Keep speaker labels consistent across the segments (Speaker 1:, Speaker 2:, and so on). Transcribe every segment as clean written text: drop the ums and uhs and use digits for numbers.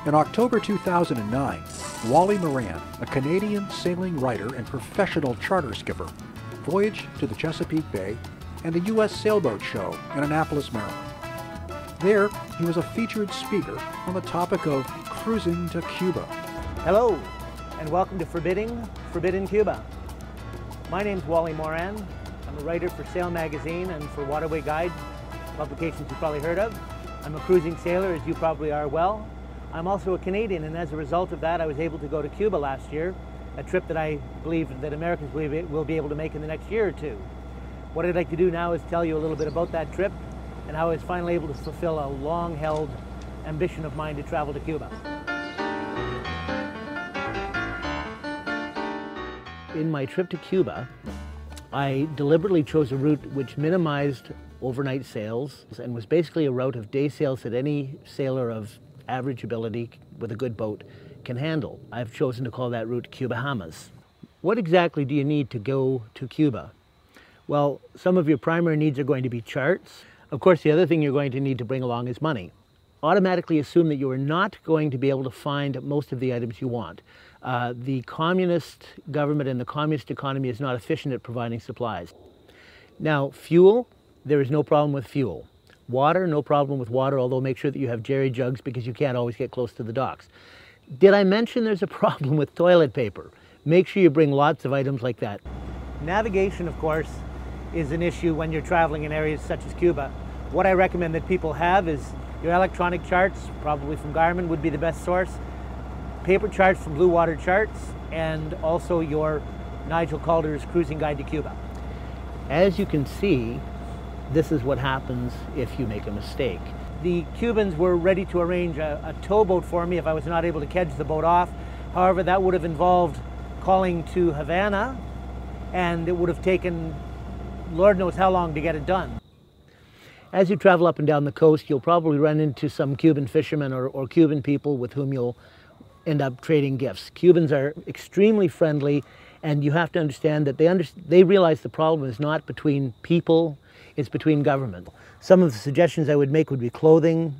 Speaker 1: In October 2009, Wally Moran, a Canadian sailing writer and professional charter skipper, voyaged to the Chesapeake Bay and a U.S. sailboat show in Annapolis, Maryland. There, he was a featured speaker on the topic of cruising to Cuba.
Speaker 2: Hello, and welcome to Forbidden Cuba. My name's Wally Moran. I'm a writer for Sail Magazine and for Waterway Guide, publications you've probably heard of. I'm a cruising sailor, as you probably are well. I'm also a Canadian, and as a result of that, I was able to go to Cuba last year, a trip that I believe that Americans will be able to make in the next year or two. What I'd like to do now is tell you a little bit about that trip and how I was finally able to fulfill a long-held ambition of mine to travel to Cuba. In my trip to Cuba, I deliberately chose a route which minimized overnight sails and was basically a route of day sails that any sailor of average ability with a good boat can handle. I've chosen to call that route Cuba-Hamas. What exactly do you need to go to Cuba? Well, some of your primary needs are going to be charts. Of course, the other thing you're going to need to bring along is money. Automatically assume that you are not going to be able to find most of the items you want. The communist government and the communist economy is not efficient at providing supplies. Now, fuel, there is no problem with fuel. Water, no problem with water, although make sure that you have jerry jugs because you can't always get close to the docks. Did I mention there's a problem with toilet paper? Make sure you bring lots of items like that. Navigation, of course, is an issue when you're traveling in areas such as Cuba. What I recommend that people have is your electronic charts, probably from Garmin would be the best source, paper charts from Blue Water Charts, and also your Nigel Calder's Cruising Guide to Cuba. As you can see, this is what happens if you make a mistake. The Cubans were ready to arrange a towboat for me if I was not able to kedge the boat off. However, that would have involved calling to Havana, and it would have taken Lord knows how long to get it done. As you travel up and down the coast, you'll probably run into some Cuban fishermen or Cuban people with whom you'll end up trading gifts. Cubans are extremely friendly, and you have to understand that they realize the problem is not between people, it's between government. Some of the suggestions I would make would be clothing,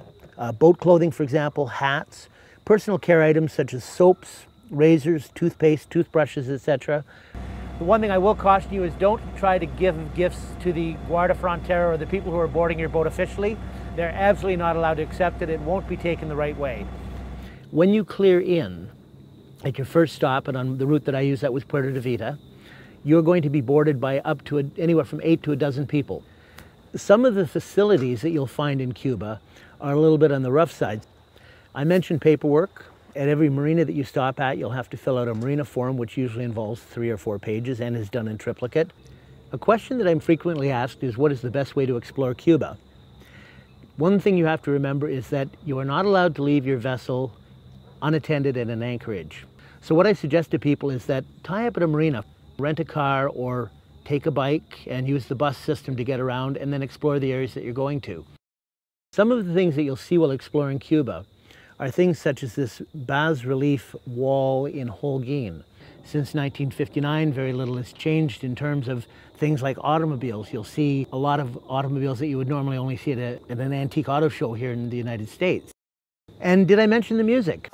Speaker 2: boat clothing, for example, hats, personal care items such as soaps, razors, toothpaste, toothbrushes, etc. The one thing I will caution you is don't try to give gifts to the Guardia Frontera or the people who are boarding your boat officially. They're absolutely not allowed to accept it. It won't be taken the right way. When you clear in at your first stop, and on the route that I use, that was Puerto de Vita, you're going to be boarded by up to anywhere from 8 to a dozen people. Some of the facilities that you'll find in Cuba are a little bit on the rough side. I mentioned paperwork. At every marina that you stop at, you'll have to fill out a marina form, which usually involves 3 or 4 pages and is done in triplicate. A question that I'm frequently asked is, what is the best way to explore Cuba? One thing you have to remember is that you are not allowed to leave your vessel unattended at an anchorage. So what I suggest to people is that tie up at a marina, rent a car or take a bike and use the bus system to get around, and then explore the areas that you're going to. Some of the things that you'll see while exploring Cuba are things such as this bas-relief wall in Holguin. Since 1959, very little has changed in terms of things like automobiles. You'll see a lot of automobiles that you would normally only see at an antique auto show here in the United States. And did I mention the music?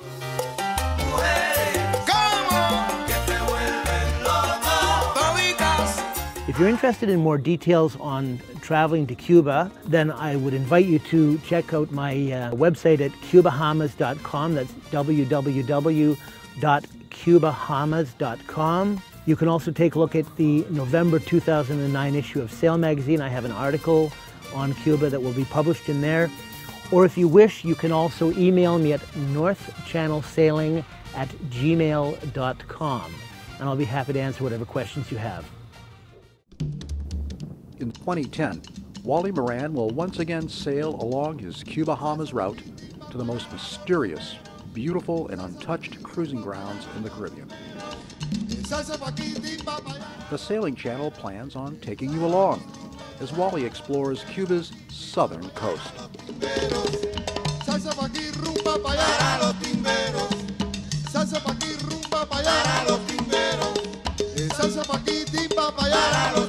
Speaker 2: If you're interested in more details on traveling to Cuba, then I would invite you to check out my website at cubahamas.com. That's www.cubahamas.com. You can also take a look at the November 2009 issue of Sail Magazine. I have an article on Cuba that will be published in there. Or if you wish, you can also email me at northchannelsailing@gmail.com, and I'll be happy to answer whatever questions you have.
Speaker 1: In 2010, Wally Moran will once again sail along his Cuba-Hamas route to the most mysterious, beautiful, and untouched cruising grounds in the Caribbean. The Sailing Channel plans on taking you along as Wally explores Cuba's southern coast.
Speaker 3: Salsa pa' aquí, timba pa' allá.